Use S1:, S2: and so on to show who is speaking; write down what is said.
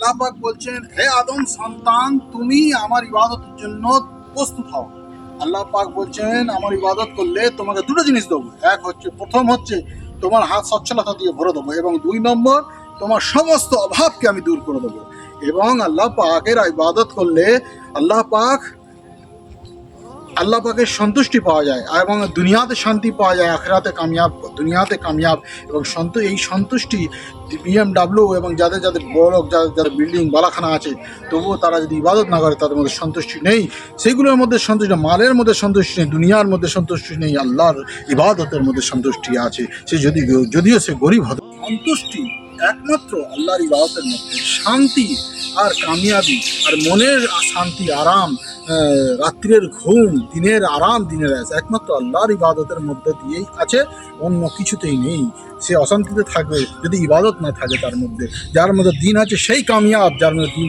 S1: আল্লাহ পাক বলছেন, হে আদম সন্তান, তুমি আমার ইবাদতের জন্য প্রস্তুত হও। আল্লাহ পাক বলছেন, আমার ইবাদত করলে তোমাকে দুটো জিনিস দেবো। প্রথম হচ্ছে তোমার হাত সচ্ছলতা দিয়ে ভরে দেবো, এবং 2 নম্বর, তোমার সমস্ত অভাবকে আমি দূর করে দেবো। এবং আল্লাহ পাকের ইবাদত করলে আল্লাহ পাক আল্লাহ পাকের সন্তুষ্টি পাওয়া যায়, এবং দুনিয়াতে শান্তি পাওয়া যায়, আখিরাতে কামিয়াব, দুনিয়াতে কামিয়াব। এবং এই সন্তুষ্টি BMW এবং যাদের যাদের বড় যাদের যাদের বিল্ডিং বালাখানা আছে, তবুও তারা যদি ইবাদত না করে, তাদের মধ্যে সন্তুষ্টি নেই। সেগুলোর মধ্যে সন্তুষ্টি, মালের মধ্যে সন্তুষ্টি নেই, দুনিয়ার মধ্যে সন্তুষ্টি নেই, আল্লাহর ইবাদতের মধ্যে সন্তুষ্টি আছে। সে যদিও সে গরিব হতো। সন্তুষ্টি একমাত্র আল্লাহর ইবাদতের মধ্যে, শান্তি আর কামিয়াবি আর মনের শান্তি, আরাম, রাত্রের ঘুম, দিনের আরাম, দিনের আয়াস একমাত্র আল্লাহর ইবাদতের মধ্যে দিয়েই আছে, অন্য কিছুতেই নেই। সে অশান্তিতে থাকবে যদি ইবাদত না থাকে তার মধ্যে। যার মধ্যে দিন আছে সেই কামিয়াব, যার মধ্যে দিন